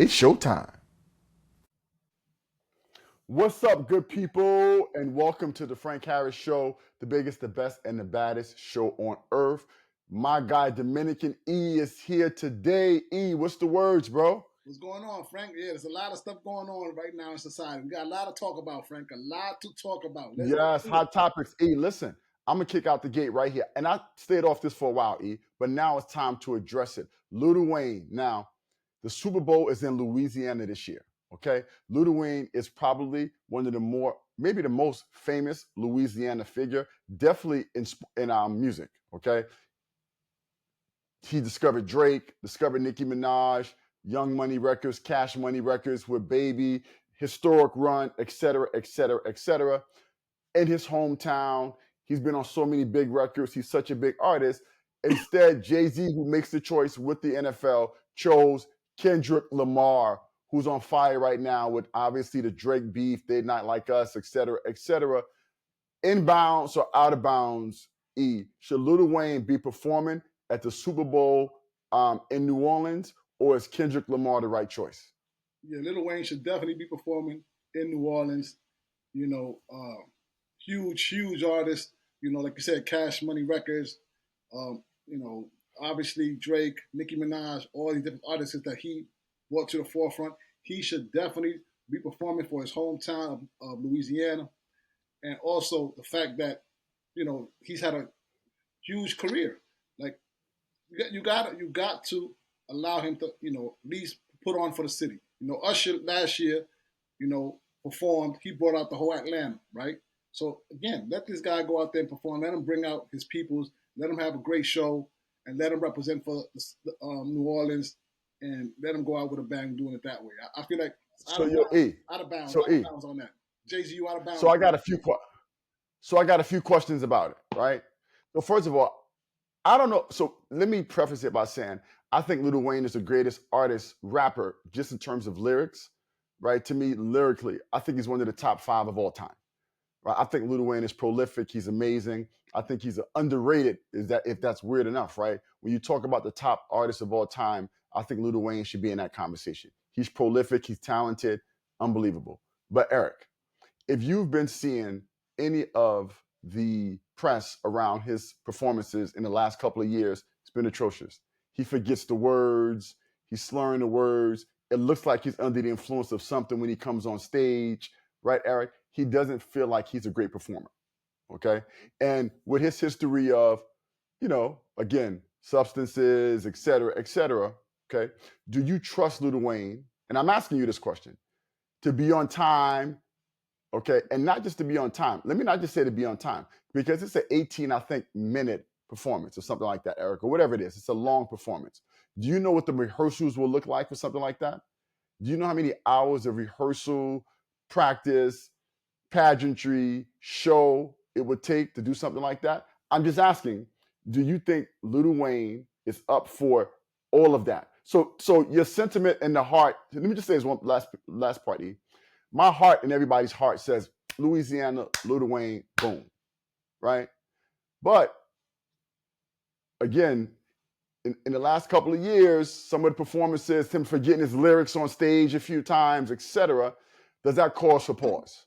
It's showtime. What's up, good people, and welcome to the Frank Harris Show, the biggest, the best, and the baddest show on earth. My guy, Dominican E, is here today. E, what's the words, bro? What's going on, Frank? Yeah, there's a lot of stuff going on right now in society. We got a lot to talk about, Frank. A lot to talk about. Let's get Yes, to it. hot topics. E, listen, I'm going to kick out the gate right here. And I stayed off this for a while, E, but now it's time to address it. Lil Wayne. Now, the Super Bowl is in Louisiana this year. Okay, Lil Wayne is probably one of the maybe the most famous Louisiana figure, definitely in our music. Okay, he discovered Drake, discovered Nicki Minaj, Young Money Records, Cash Money Records with Baby, Historic Run, etc., etc., etc. In his hometown, he's been on so many big records. He's such a big artist. Instead, Jay-Z, who makes the choice with the NFL, chose Kendrick Lamar, who's on fire right now with obviously the Drake beef, They Not Like Us, etc., etc. Inbounds or out of bounds, E, should Lil Wayne be performing at the Super Bowl in New Orleans, or is Kendrick Lamar the right choice? Yeah, Lil Wayne should definitely be performing in New Orleans. You know, huge artist. You know, like you said, Cash Money Records. You know, obviously Drake, Nicki Minaj, all these different artists that he brought to the forefront. He should definitely be performing for his hometown of Louisiana, and also the fact that he's had a huge career. Like you got to allow him to at least put on for the city. You know, Usher last year, performed. He brought out the whole Atlanta, right? So again, let this guy go out there and perform. Let him bring out his peoples. Let him have a great show, and let him represent for New Orleans, and let him go out with a bang doing it that way. I feel like So yo, E. out of bounds, So out of E. bounds on that. Jay-Z, you out of bounds. So I got a few questions about it, right? So first of all, I don't know. So let me preface it by saying I think Lil Wayne is the greatest artist, rapper, just in terms of lyrics, right? To me, lyrically, I think he's one of the top 5 of all time. Right? I think Lil Wayne is prolific. He's amazing. I think he's underrated. Is that if that's weird enough, right? When you talk about the top artists of all time, I think Lil Wayne should be in that conversation. He's prolific. He's talented. Unbelievable. But Eric, if you've been seeing any of the press around his performances in the last couple of years, it's been atrocious. He forgets the words, he's slurring the words. It looks like he's under the influence of something when he comes on stage, right, Eric? He doesn't feel like he's a great performer, okay? And with his history of, again, substances, et cetera, okay? Do you trust Lil Wayne? And I'm asking you this question, to be on time. Okay, and not just to be on time. Let me not just say to be on time, because it's an 18, I think, minute performance or something like that, Eric, or whatever it is. It's a long performance. Do you know what the rehearsals will look like for something like that? Do you know how many hours of rehearsal, practice, pageantry, show it would take to do something like that? I'm just asking, do you think Lil Wayne is up for all of that? So your sentiment in the heart, let me just say this one last part, E. My heart and everybody's heart says Louisiana, Lil Wayne, boom, right? But again, in the last couple of years, some of the performances, him forgetting his lyrics on stage a few times, etc., does that cause for pause?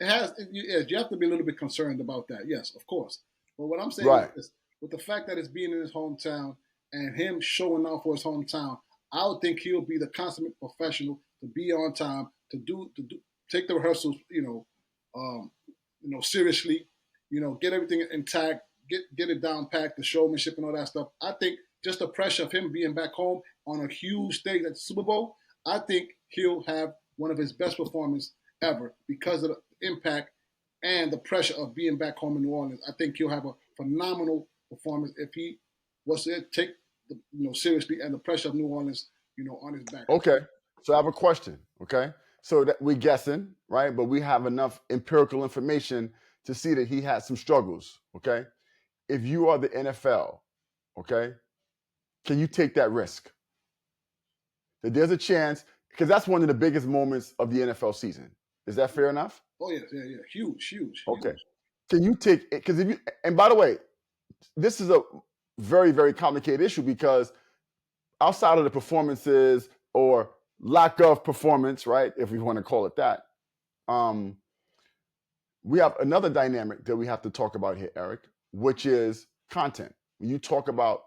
It has. You have to be a little bit concerned about that. Yes, of course. But what I'm saying is Right. this: with the fact that it's being in his hometown and him showing out for his hometown, I would think he'll be the consummate professional to be on time to take the rehearsals, seriously, get everything intact, get it down packed, the showmanship and all that stuff. I think just the pressure of him being back home on a huge stage at the Super Bowl, I think he'll have one of his best performances ever because of the impact and the pressure of being back home in New Orleans. I think he'll have a phenomenal performance if he was to take seriously and the pressure of New Orleans, on his back. Okay. So I have a question. Okay. So that we're guessing, right? But we have enough empirical information to see that he had some struggles. Okay. If you are the NFL, okay, can you take that risk? That there's a chance, because that's one of the biggest moments of the NFL season. Is that fair enough? Oh yeah, huge. Okay. Can you take it? Because if you, and by the way, this is a very, very complicated issue because outside of the performances or lack of performance, right? If we want to call it that, um, we have another dynamic that we have to talk about here, Eric, which is content. When you talk about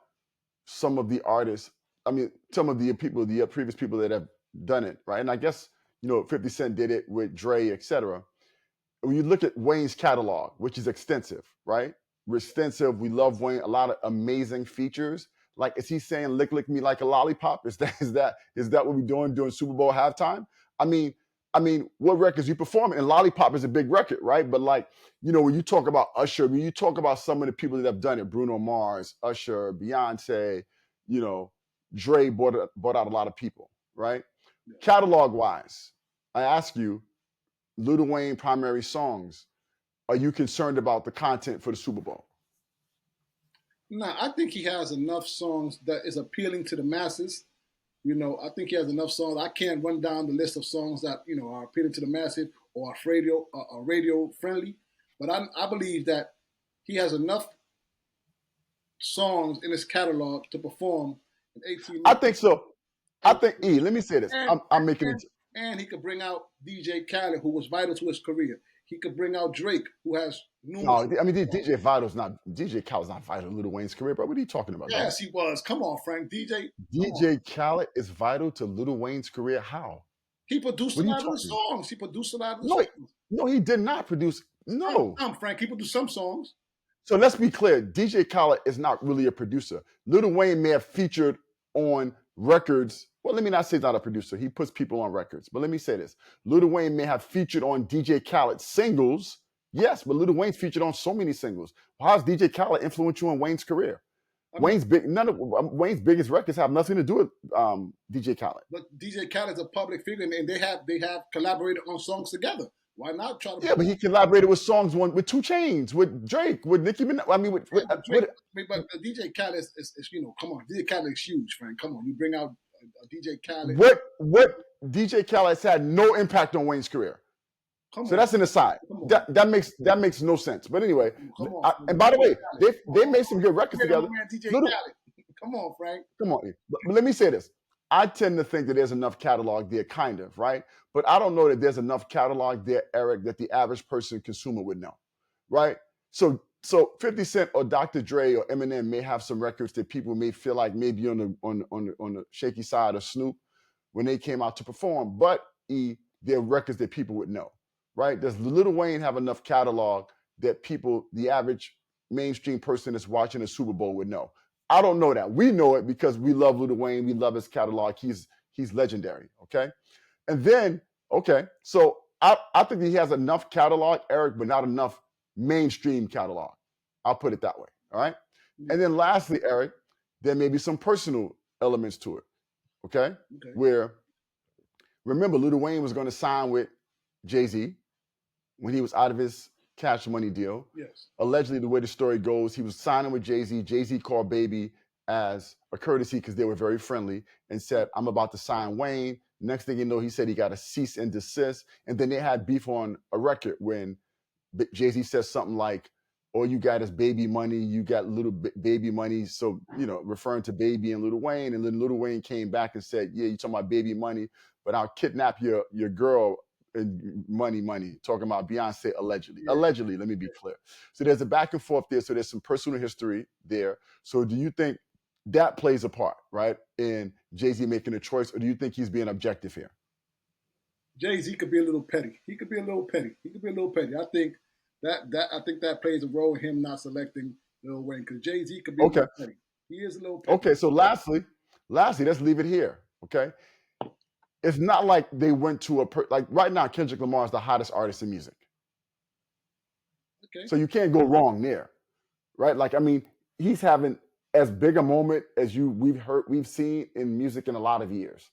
some of the artists, I mean, some of the people, the previous people that have done it, right? And I guess, 50 Cent did it with Dre, etc. When you look at Wayne's catalog, which is extensive, right? We're extensive. We love Wayne. A lot of amazing features. Like, is he saying "lick, lick me like a lollipop"? Is that what we're doing during Super Bowl halftime? I mean, what records you performing? And "Lollipop" is a big record, right? But like, when you talk about Usher, when you talk about some of the people that have done it, Bruno Mars, Usher, Beyonce, you know, Dre brought out a lot of people, right? Yeah. Catalog wise, I ask you, Lil Wayne primary songs, are you concerned about the content for the Super Bowl? Nah, I think he has enough songs that is appealing to the masses. I think he has enough songs. I can't run down the list of songs that are appealing to the masses or are radio friendly, but I believe that he has enough songs in his catalog to perform in 18 I months. think so. I think let me say this. I'm making it. And he could bring out DJ Khaled, who was vital to his career. He could bring out Drake, who has No, numerous. I mean DJ Khaled's not vital to Lil Wayne's career, bro. What are you talking about, dog? Yes, he was. Come on, Frank. DJ Khaled is vital to Lil Wayne's career. How? He produced a What are you lot of the talking about? songs. He produced a lot of the No, songs. no, he did not produce. No. Frank. He produced some songs. So let's be clear. DJ Khaled is not really a producer. Lil Wayne may have featured on records. Well, let me not say he's not a producer. He puts people on records. But let me say this. Lil Wayne may have featured on DJ Khaled's singles. Yes, but Lil Wayne's featured on so many singles. How's DJ Khaled influential in Wayne's career? None of Wayne's biggest records have nothing to do with DJ Khaled. But DJ Khaled is a public figure, and they have collaborated on songs together. Why not try to? Yeah, but he collaborated with songs with 2 Chainz, with Drake, with Nicki Minaj. I mean, with Drake, but DJ Khaled is come on, DJ Khaled is huge, Frank. Come on, you bring out DJ Khaled. What DJ Khaled has had no impact on Wayne's career. So that's an aside. That makes no sense. But anyway, and by the way, they made some good records together. Come on, Frank. Come on. But let me say this. I tend to think that there's enough catalog there, kind of, right? But I don't know that there's enough catalog there, Eric, that the average person consumer would know, right? So 50 Cent or Dr. Dre or Eminem may have some records that people may feel like maybe on the shaky side of Snoop when they came out to perform, but they're records that people would know, right? Does Lil Wayne have enough catalog that people, the average mainstream person that's watching the Super Bowl would know? I don't know that. We know it because we love Lil Wayne. We love his catalog. He's legendary, okay? And then, so I think he has enough catalog, Eric, but not enough mainstream catalog. I'll put it that way, all right? And then lastly, Eric, there may be some personal elements to it, okay? Where, remember, Lil Wayne was going to sign with Jay-Z when he was out of his Cash Money deal. Yes. Allegedly, the way the story goes, he was signing with Jay-Z. Jay-Z called Baby as a courtesy because they were very friendly and said, "I'm about to sign Wayne." Next thing you know, he said he got a cease and desist. And then they had beef on a record when Jay-Z says something like, "All you got is baby money. You got little baby money." So, referring to Baby and Lil Wayne. And then Lil Wayne came back and said, "Yeah, you're talking about baby money, but I'll kidnap your girl. Money, talking about Beyonce allegedly. Yeah. Allegedly, let me be clear. So there's a back and forth there. So there's some personal history there. So do you think that plays a part, right, in Jay-Z making a choice, or do you think he's being objective here? Jay-Z could be a little petty. He could be a little petty. I think that plays a role in him not selecting Lil Wayne because Jay-Z could be a little petty. He is a little petty. Okay, so lastly, let's leave it here. Okay. It's not like they went to like right now, Kendrick Lamar is the hottest artist in music. Okay. So you can't go wrong there, right? Like, I mean, he's having as big a moment as we've seen in music in a lot of years.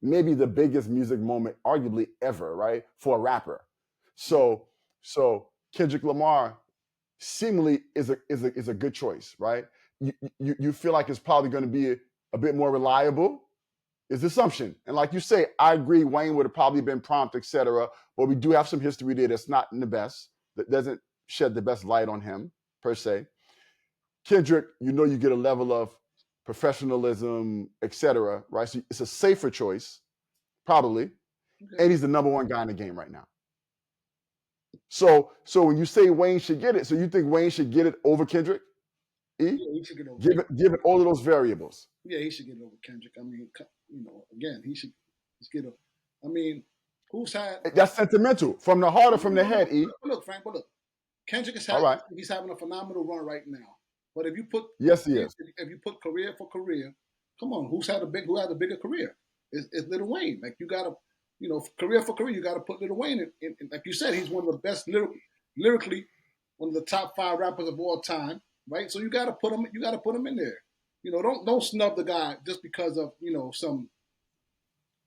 Maybe the biggest music moment, arguably ever, right, for a rapper. So Kendrick Lamar seemingly is a good choice, right? You feel like it's probably going to be a bit more reliable. Is assumption. And like you say, I agree, Wayne would have probably been prompt, etc. But we do have some history there that's not in the best, that doesn't shed the best light on him, per se. Kendrick, you get a level of professionalism, etc. Right? So it's a safer choice, probably, Okay. and he's the number one guy in the game right now. So when you say Wayne should get it, so you think Wayne should get it over Kendrick? E? Yeah, he should get over. Give it all of those variables. Yeah, he should get over Kendrick. I mean, again, he should just get over. I mean, who's had? That's sentimental from the heart or from the head. E. Look, Frank. But look, Kendrick is All right. he's having a phenomenal run right now. But if you put yes, he is. If you put career for career, come on, who had a bigger career? It's Lil Wayne. Like you gotta, career for career, you gotta put Lil Wayne in. Like you said, he's one of the best lyrically, one of the top 5 rappers of all time, right? So you gotta put him. You gotta put him in there. Don't snub the guy just because of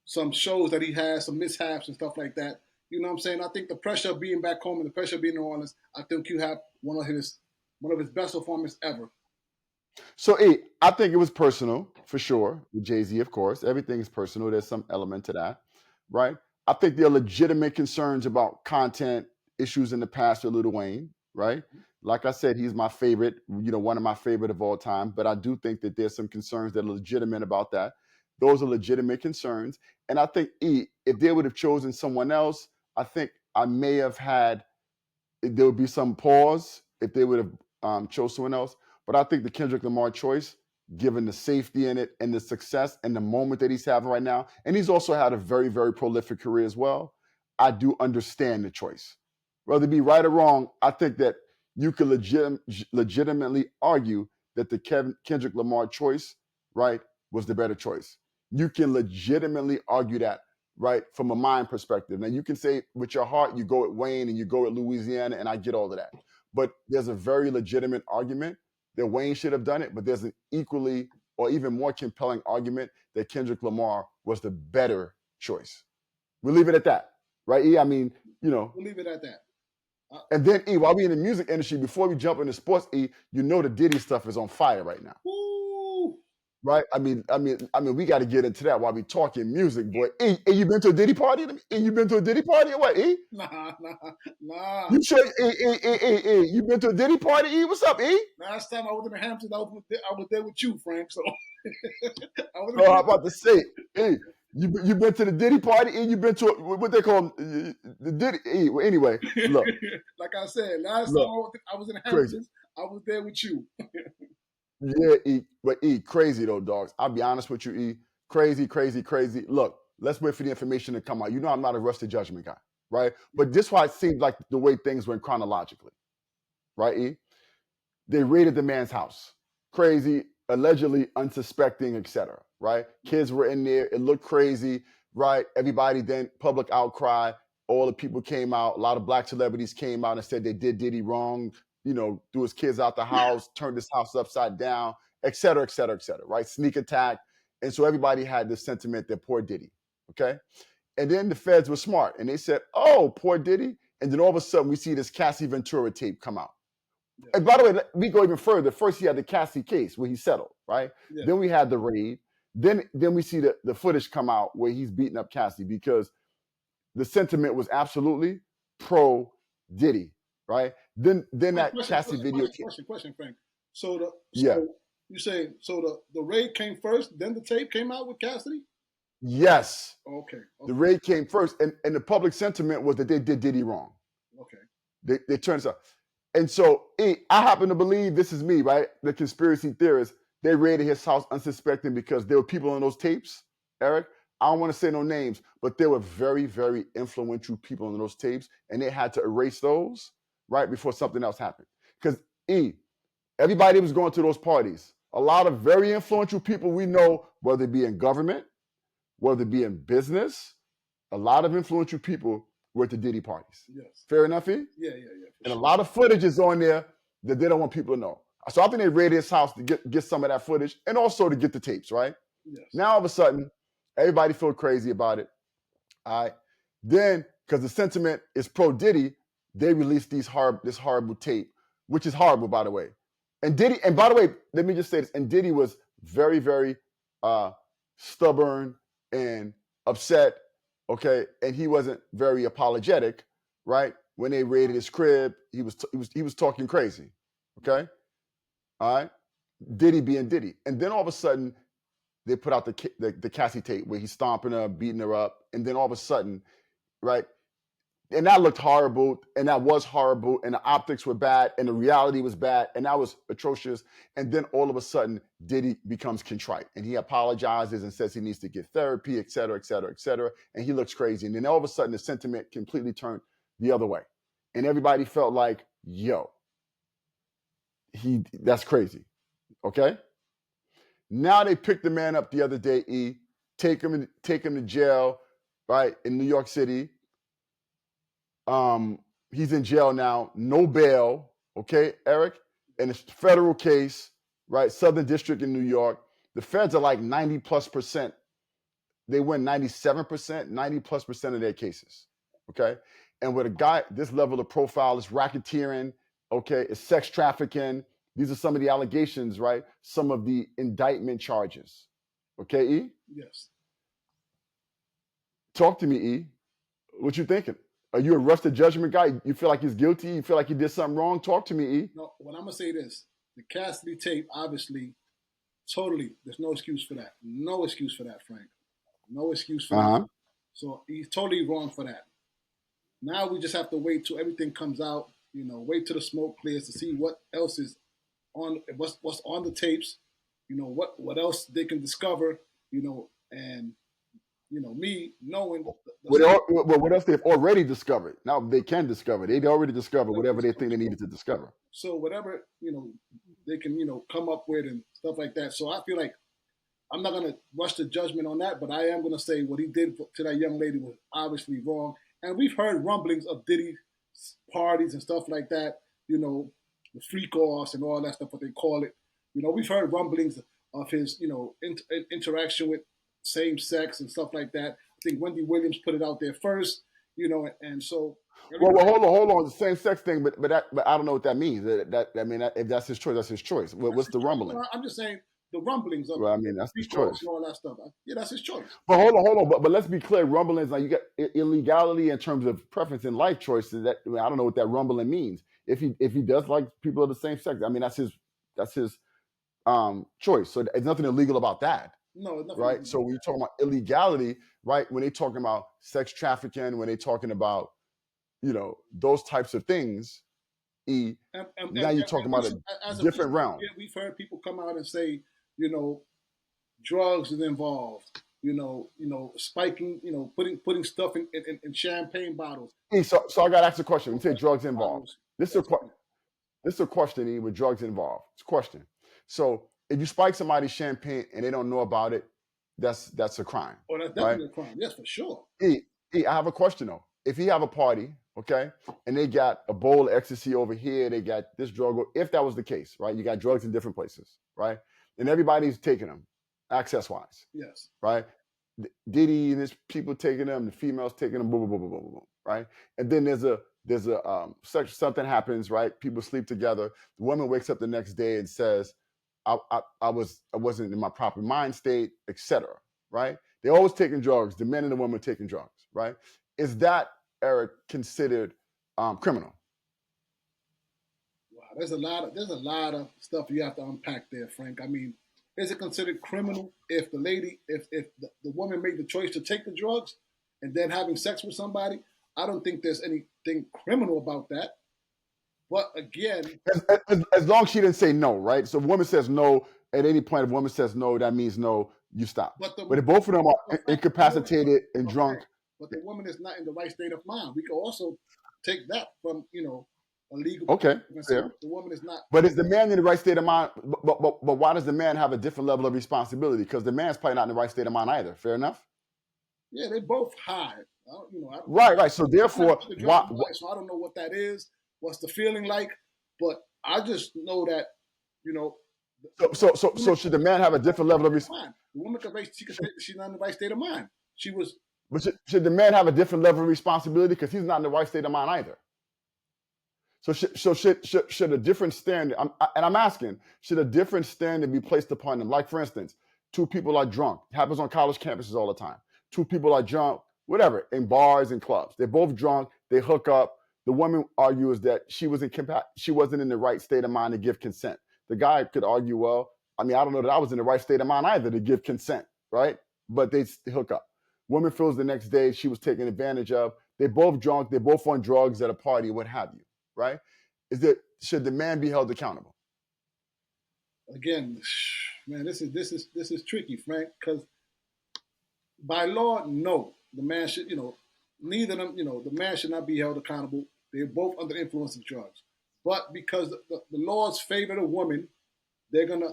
some shows that he has, some mishaps and stuff like that. You know what I'm saying? I think the pressure of being back home and the pressure of being in New Orleans, I think you have one of his best performances ever. So, I think it was personal for sure with Jay-Z, of course. Everything is personal. There's some element to that, right? I think there are legitimate concerns about content issues in the past with Lil Wayne, right? Like I said, he's my favorite, one of my favorite of all time. But I do think that there's some concerns that are legitimate about that. Those are legitimate concerns. And I think, if they would have chosen someone else, I think I may have there would be some pause if they would have chose someone else. But I think the Kendrick Lamar choice, given the safety in it and the success and the moment that he's having right now, and he's also had a very, very prolific career as well, I do understand the choice. Whether it be right or wrong, I think that you could legitimately argue that the Kendrick Lamar choice, right, was the better choice. You can legitimately argue that, right, from a mind perspective. Now, you can say with your heart, you go at Wayne and you go at Louisiana, and I get all of that. But there's a very legitimate argument that Wayne should have done it, but there's an equally or even more compelling argument that Kendrick Lamar was the better choice. We'll leave it at that, right, E? I mean, We'll leave it at that. And then, E, while we in the music industry, before we jump into sports, E, the Diddy stuff is on fire right now. Woo! Right? I mean, we got to get into that while we talking music, boy. E, you been to a Diddy party? You been to a Diddy party or what, E? Nah. You sure, E, you been to a Diddy party, E? What's up, E? Last time I was in the Hamptons, I was there with you, Frank. So I'm about to say, E, you been to the Diddy party, and you been to what they call the Diddy. E, well, anyway, look. Like I said, last time I was in the Hamptons, I was there with you. Yeah, E, but E, crazy though, dogs. I'll be honest with you, E. Crazy. Look, let's wait for the information to come out. I'm not a rush to judgment guy, right? But this why it seems like the way things went chronologically, right, E? They raided the man's house. Crazy, allegedly unsuspecting, etc. Right? Kids were in there. It looked crazy, right? Everybody then, public outcry. All the people came out. A lot of black celebrities came out and said they did Diddy wrong, threw his kids out the house, turned his house upside down, etc., right? Sneak attack. And so everybody had this sentiment that poor Diddy, okay? And then the feds were smart and they said, oh, poor Diddy. And then all of a sudden we see this Cassie Ventura tape come out. Yeah. And by the way, we go even further. First he had the Cassie case where he settled, right? Yeah. Then we had the raid. Then we see the footage come out where he's beating up Cassie because the sentiment was absolutely pro Diddy, right? Then that Cassie video. Question, Frank. You say the raid came first, then the tape came out with Cassidy? Yes. Okay. The raid came first, and the public sentiment was that they did Diddy wrong. Okay. They turned it out. And so I happen to believe, this is me, right? The conspiracy theorists, they raided his house unsuspecting because there were people on those tapes, Eric. I don't want to say no names, but there were very, very influential people on those tapes, and they had to erase those, right, before something else happened. Because everybody was going to those parties. A lot of very influential people we know, whether it be in government, whether it be in business, a lot of influential people were at the Diddy parties. Yes. Fair enough, E? Yeah. And a lot of footage is on there that they don't want people to know. So I think they raided his house to get some of that footage and also to get the tapes, right? Yes. Now all of a sudden, everybody feel crazy about it. All right. Then, because the sentiment is pro Diddy, they released this horrible tape, which is horrible, by the way. And Diddy, and by the way, let me just say this, and Diddy was very, very stubborn and upset, okay? And he wasn't very apologetic, right? When they raided his crib, he was talking crazy, okay? All right? Diddy being Diddy. And then all of a sudden, they put out the Cassie tape where he's stomping her, beating her up. And then all of a sudden, right? And that looked horrible, and that was horrible, and the optics were bad, and the reality was bad, and that was atrocious. And then all of a sudden, Diddy becomes contrite, and he apologizes and says he needs to get therapy, et cetera, et cetera, et cetera. And he looks crazy. And then all of a sudden, the sentiment completely turned the other way. And everybody felt like, yo, that's crazy. Okay? Now they picked the man up the other day, take him to jail, right, in New York City. He's in jail now, no bail, okay, Eric? And it's a federal case, right? Southern District in New York. The feds are like 90+%. They win 97%, 90+% of their cases, okay? And with a guy, this level of profile is racketeering, okay? It's sex trafficking. These are some of the allegations, right? Some of the indictment charges, okay, E? Yes. Talk to me, E. What you thinking? Are you a rush to judgment guy? You feel like he's guilty? You feel like he did something wrong? Talk to me, E. No, well, I'm going to say this. The Cassidy tape, obviously, totally, there's no excuse for that. No excuse for that, Frank. No excuse for that. So he's totally wrong for that. Now we just have to wait till everything comes out, wait till the smoke clears to see what else is on, what's on the tapes, what else they can discover, and me knowing. What else they've already discovered? Now they can discover. They'd already discovered whatever they think they needed to discover. So whatever they can come up with and stuff like that. So I feel like I'm not gonna rush to judgment on that, but I am gonna say what he did to that young lady was obviously wrong. And we've heard rumblings of Diddy parties and stuff like that. The freak offs and all that stuff, what they call it. We've heard rumblings of his interaction with same sex and stuff like that. I think Wendy Williams put it out there first, and so. Well, hold on. The same sex thing, but I don't know what that means. If that's his choice, that's his choice. What's the rumbling? I'm just saying the rumblings of. Well, that's his choice. And all that stuff. Yeah, that's his choice. But hold on. But let's be clear. Rumblings, like you got illegality in terms of preference in life choices. I don't know what that rumbling means. If he does like people of the same sex, that's his choice. So there's nothing illegal about that. No, nothing. Right. So when you're talking about illegality, right? When they're talking about sex trafficking, when they're talking about those types of things, now you're talking about a different realm. We've heard people come out and say, drugs is involved. Spiking. Putting stuff in champagne bottles. So I got to ask a question. When you say drugs involved, this is a question. With drugs involved, it's a question. So if you spike somebody's champagne and they don't know about it, that's a crime. Oh, that's definitely a crime. Yes, for sure. I have a question though. If you have a party, okay, and they got a bowl of ecstasy over here, they got this drug, if that was the case, right? You got drugs in different places, right? And everybody's taking them, access-wise. Yes. Right? Diddy and his people taking them, the females taking them, boom, boom, boom, boom, boom, right? And then there's a something happens, right? People sleep together. The woman wakes up the next day and says, I wasn't in my proper mind state, etc. Right? They're always taking drugs. The men and the women are taking drugs, right? Is that, Eric, considered criminal? Wow, there's a lot of stuff you have to unpack there, Frank. Is it considered criminal if the woman made the choice to take the drugs and then having sex with somebody? I don't think there's anything criminal about that. But again, as long as she didn't say no, right? So if a woman says no, at any point, if a woman says no, that means no, you stop. But if both of them are incapacitated and drunk. But the woman is not in the right state of mind. We can also take that from, a legal. Okay, fair. The woman is not. But is the man in the right state of mind? But why does the man have a different level of responsibility? Because the man's probably not in the right state of mind either. Fair enough? Yeah, they both high. Right. So therefore, why? So I don't know what that is. What's the feeling like? But I just know that, So should the man have a different level of responsibility? The woman could say she's not in the right state of mind. She was. But should the man have a different level of responsibility because he's not in the right state of mind either? So should a different standard? I'm asking, should a different standard be placed upon them? Like for instance, two people are drunk. It happens on college campuses all the time. Two people are drunk, whatever, in bars and clubs. They're both drunk. They hook up. The woman argues that she wasn't in the right state of mind to give consent. the guy could argue, well, I mean, I don't know that I was in the right state of mind either to give consent, right? But they hook up. Woman feels the next day she was taken advantage of. They're both drunk. They're both on drugs at a party, what have you, right? Should the man be held accountable? Again, man, this is tricky, Frank, because by law, no, the man should, neither of them, the man should not be held accountable. They're both under the influence of drugs. But because the laws favor the woman, they're gonna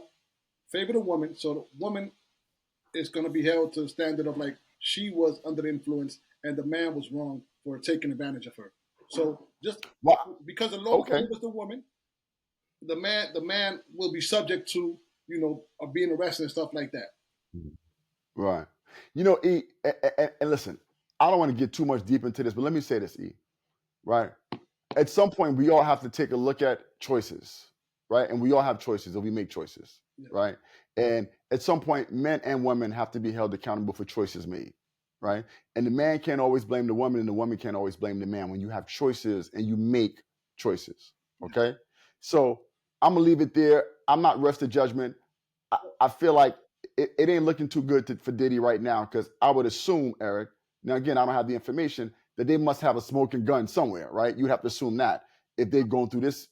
favor the woman. So the woman is gonna be held to the standard of like she was under the influence and the man was wrong for taking advantage of her. So just because the law favors the woman, the man will be subject to being arrested and stuff like that. Right. E, and listen, I don't want to get too much deep into this, but let me say this, E. Right. At some point, we all have to take a look at choices, right? And we all have choices, and we make choices, right? And at some point, men and women have to be held accountable for choices made, right? And the man can't always blame the woman, and the woman can't always blame the man when you have choices and you make choices, okay? So I'm gonna leave it there. I'm not rushed to judgment. I feel like it ain't looking too good for Diddy right now, because I would assume, Eric, now again, I don't have the information, that they must have a smoking gun somewhere, right? You'd have to assume that if they're going through this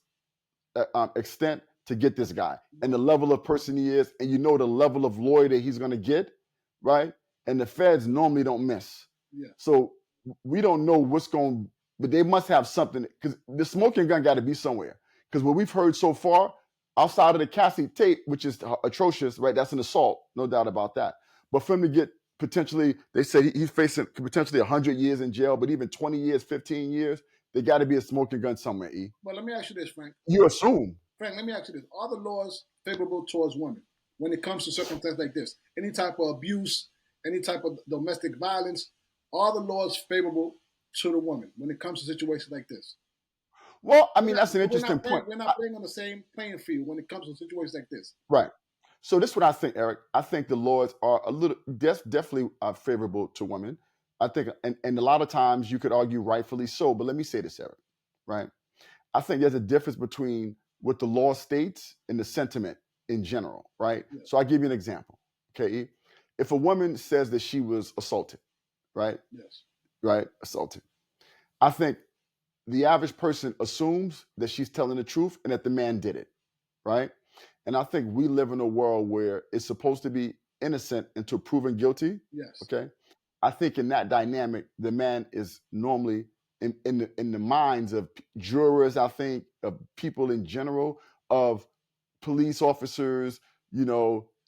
extent to get this guy and the level of person he is, and the level of lawyer that he's going to get, right? And the feds normally don't miss. Yeah. So we don't know but they must have something, because the smoking gun got to be somewhere. Because what we've heard so far, outside of the Cassie tape, which is atrocious, right? That's an assault, no doubt about that. But for him to get potentially, they say he's facing potentially 100 years in jail, but even 20 years, 15 years, there got to be a smoking gun somewhere, E. But let me ask you this, Frank. You assume. Frank, let me ask you this. Are the laws favorable towards women when it comes to circumstances like this? Any type of abuse, any type of domestic violence, are the laws favorable to the woman when it comes to situations like this? Well, I mean, that's an interesting point. We're not playing on the same playing field when it comes to situations like this. Right. So this is what I think, Eric. I think the laws are definitely favorable to women. I think, and a lot of times you could argue rightfully so, but let me say this, Eric, right? I think there's a difference between what the law states and the sentiment in general, right? Yeah. So I'll give you an example, okay? If a woman says that she was assaulted, right? Yes. Right? Assaulted. I think the average person assumes that she's telling the truth and that the man did it, right? And I think we live in a world where it's supposed to be innocent until proven guilty. Yes. Okay. I think in that dynamic, the man is normally in the minds of jurors, I think, of people in general, of police officers,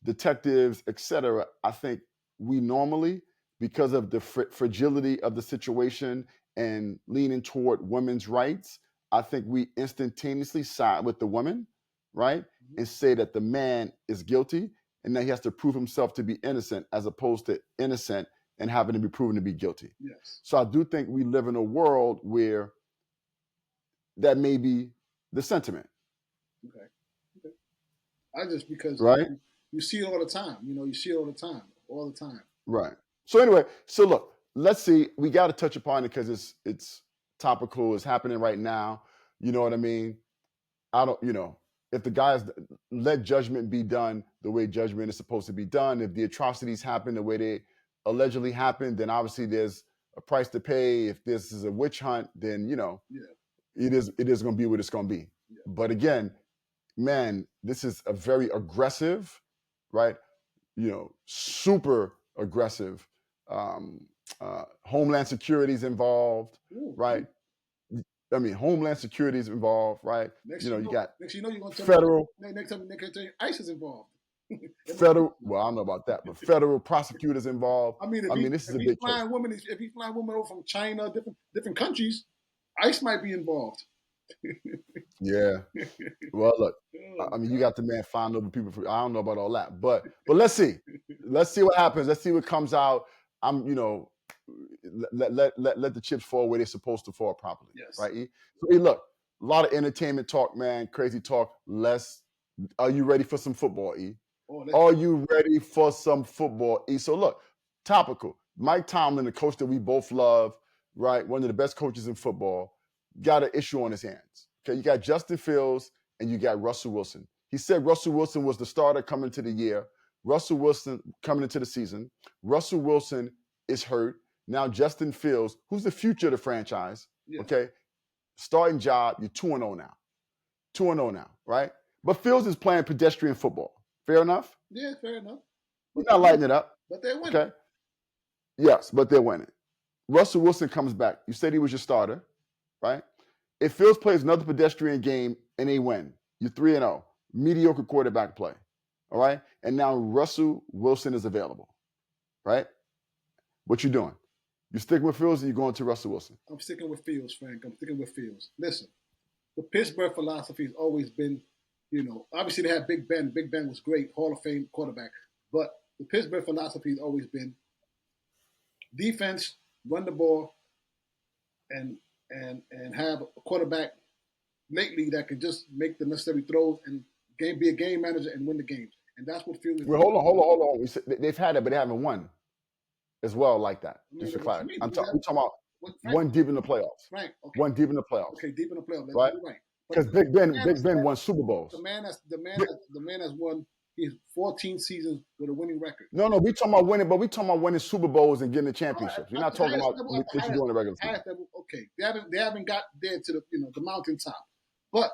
detectives, etc. I think we normally, because of the fragility of the situation and leaning toward women's rights, I think we instantaneously side with the woman, right? And say that the man is guilty and that he has to prove himself to be innocent, as opposed to innocent and having to be proven to be guilty. Yes. So I do think we live in a world where that may be the sentiment. Okay. Because right? You see it all the time. You see it all the time. Right. So anyway, look, let's see. We got to touch upon it because it's topical. It's happening right now. You know what I mean? I don't, if the guys let judgment be done the way judgment is supposed to be done. If the atrocities happen the way they allegedly happened, then obviously there's a price to pay. If this is a witch hunt, then it is going to be what it's going to be. Yeah. But again, man, this is a very aggressive, right? Super aggressive. Homeland Security is involved, right? I mean, Homeland Security is involved, right? Next you got next you're going to federal. Next time they can tell you ICE is involved. Federal. Well, I don't know about that, but federal prosecutors involved. I mean, this is a big case. If he's flying women over from China, different countries, ICE might be involved. Yeah. Well, look. I mean, you got the man flying over people. I don't know about all that, but let's see. Let's see what happens. Let's see what comes out. Let the chips fall where they're supposed to fall properly. Yes. Right. So, look, a lot of entertainment talk, man. Crazy talk. Are you ready for some football, E? Are you ready for some football, E? So look, topical. Mike Tomlin, the coach that we both love, right? One of the best coaches in football, got an issue on his hands. Okay, you got Justin Fields and you got Russell Wilson. He said Russell Wilson was the starter coming into the year. Russell Wilson coming into the season. Russell Wilson is hurt. Now Justin Fields, who's the future of the franchise, Yeah. okay? Starting job, you're 2-0 now. 2-0 now, right? But Fields is playing pedestrian football. Fair enough? Yeah, fair enough. He's not lighting it up. But they're winning. Okay? Yes, but they're winning. Russell Wilson comes back. You said he was your starter, right? If Fields plays another pedestrian game and they win, you're 3-0. Mediocre quarterback play. All right? And now Russell Wilson is available, right? What you doing? You sticking with Fields or you going to Russell Wilson? I'm sticking with Fields, Frank. I'm sticking with Fields. Listen, the Pittsburgh philosophy has always been, obviously they had Big Ben. Big Ben was great, Hall of Fame quarterback. But the Pittsburgh philosophy has always been defense, run the ball, and have a quarterback lately that can just make the necessary throws and be a game manager and win the games. And that's what Fields is. Well, hold on. They've had it, but they haven't won as well like that. Just for clarity. I'm talking about one deep in the playoffs. Frank, okay. One deep in the playoffs. Okay, deep in the playoffs. Right? Because Big Ben won Super Bowls. The man has won his 14 seasons with a winning record. No, we talking about winning, but we talking about winning Super Bowls and getting the championships. We're not talking about what you do in the regular season. Okay, they haven't got there to the mountaintop, but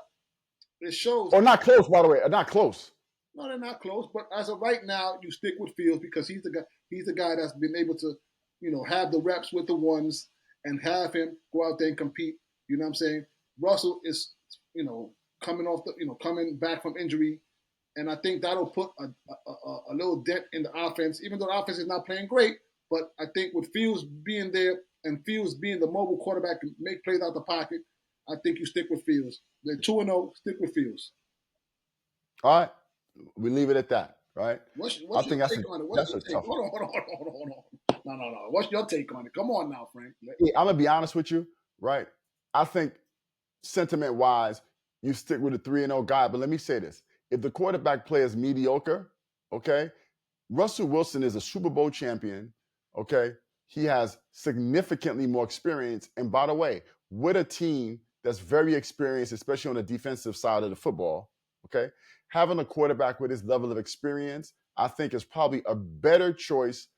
it shows. Or not close, by the way. Not close. No, they're not close. But as of right now, you stick with Fields because he's the guy. He's the guy that's been able to, have the reps with the ones and have him go out there and compete. You know what I'm saying? Russell is, coming back from injury, and I think that'll put a little dent in the offense. Even though the offense is not playing great, but I think with Fields being there and Fields being the mobile quarterback and make plays out the pocket, I think you stick with Fields. They're 2-0. Stick with Fields. All right. We leave it at that, right? What's your take on it? What's your take? Hold on. No. What's your take on it? Come on now, Frank. Yeah, I'm going to be honest with you, right? I think sentiment-wise, you stick with a 3-0 guy. But let me say this. If the quarterback play is mediocre, okay, Russell Wilson is a Super Bowl champion, okay? He has significantly more experience. And by the way, with a team that's very experienced, especially on the defensive side of the football, okay, having a quarterback with his level of experience, I think is probably a better choice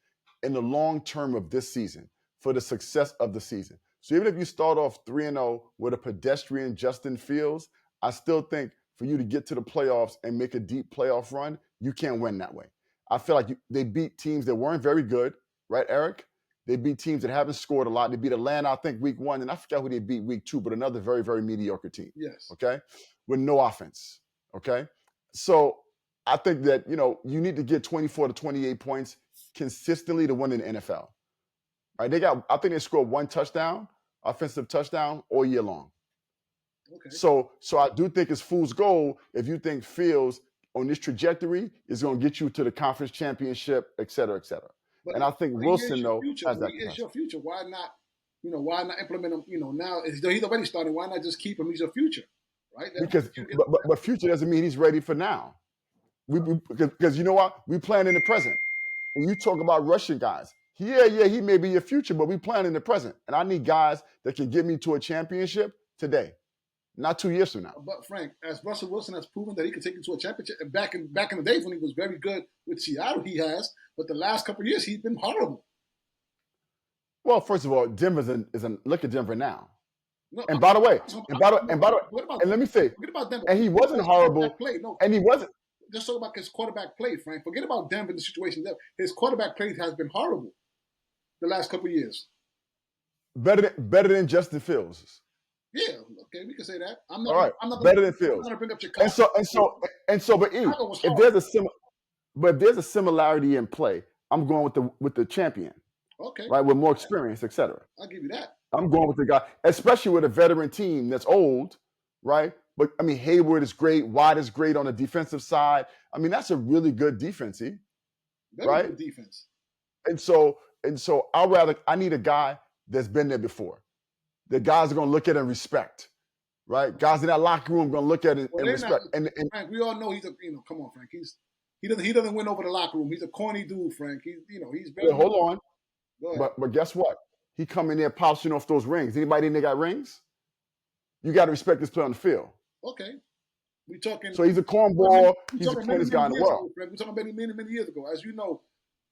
in the long term of this season for the success of the season. So even if you start off 3-0 with a pedestrian Justin Fields, I still think for you to get to the playoffs and make a deep playoff run, you can't win that way. I feel like they beat teams that weren't very good, right, Eric? They beat teams that haven't scored a lot. They beat Atlanta, I think, week 1, and I forgot who they beat week 2, but another very, very mediocre team. Yes. Okay? With no offense. Okay? So I think that, you need to get 24 to 28 points consistently to win in the NFL. Right? I think they scored 1 touchdown, offensive touchdown, all year long. Okay. So I do think it's fool's gold if you think Fields on this trajectory is going to get you to the conference championship, et cetera, et cetera. And I think Wilson, though, has that. It's your future. Why not implement him? Now he's already starting. Why not just keep him? He's your future, right? But future doesn't mean he's ready for now. Because you know what? We plan in the present. When you talk about Russian guys, he may be your future, but we plan in the present. And I need guys that can get me to a championship today, not 2 years from now. But Frank, as Russell Wilson has proven that he can take you to a championship, and back in the days when he was very good with Seattle, he has. But the last couple of years, he's been horrible. Well, first of all, Denver's look at Denver now. No, and by the way, and let me say, forget about Denver. And he wasn't horrible. And he wasn't. Just talk about his quarterback play, Frank. Forget about Denver and the situation there. His quarterback play has been horrible the last couple of years. Better than Justin Fields. Yeah, okay, we can say that. I'm not better than Fields. I'm not bring up Chicago. But there's a similarity in play. I'm going with the champion. Okay. Right, with more experience, et cetera. I'll give you that. I'm going with the guy, especially with a veteran team that's old, right? But I mean, Hayward is great. Watt is great on the defensive side. I mean, that's a really good defense, Very good defense. And so I need a guy that's been there before. The guys are going to look at and respect, right? Guys in that locker room are going to look at it and respect. And Frank, we all know he's come on, Frank. He doesn't win over the locker room. He's a corny dude, Frank. He's very. Hold on. But guess what? He come in there polishing off those rings. Anybody in there got rings? You got to respect this play on the field. Okay. We talking. So he's a cornball. We He's the talking many, cleanest guy many in the years world. ago, Fred. We talking many years ago. As you know,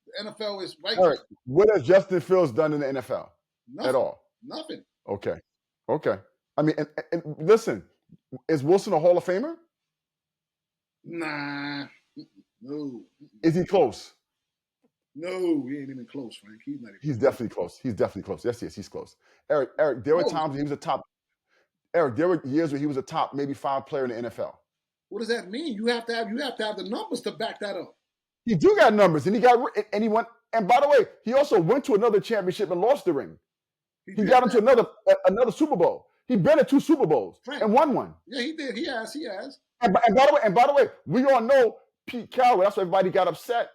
the NFL is right. Eric, what has Justin Fields done in the NFL Nothing. at all? Nothing. Okay. I mean, and listen, is Wilson a Hall of Famer? Nah. No. Is he close? No, he ain't even close, Frank. He's not even. He's definitely close. He's definitely close. Yes, he's close. Eric, there were times when he was a top. Eric, there were years where he was a top maybe 5 player in the NFL. What does that mean? You have to have the numbers to back that up. He do got numbers, and he went. And by the way, he also went to another championship and lost the ring. He got into another Super Bowl. He been at 2 Super Bowls and won one. Yeah, he did. He has. And by the way, we all know Pete Carroll. That's why everybody got upset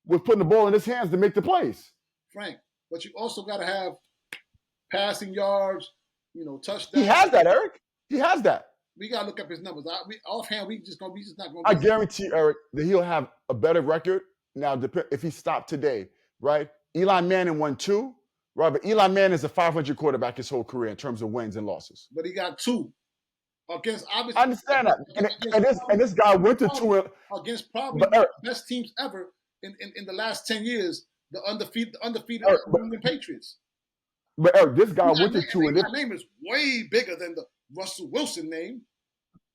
with putting the ball in his hands to make the plays. Frank, but you also got to have passing yards, touchdowns. He has that, Eric. He has that. We got to look up his numbers. Offhand, we just not going to. I guarantee, Eric, that he'll have a better record. Now, if he stopped today, right? Eli Manning won 2, right? But Eli Manning is a 500 quarterback his whole career in terms of wins and losses. But he got 2 against obviously. I understand that. And this guy went to 2 against probably the best teams ever in the last 10 years. The undefeated New England Patriots. But Eric, this guy went to 2, and his name is way bigger than the Russell Wilson name.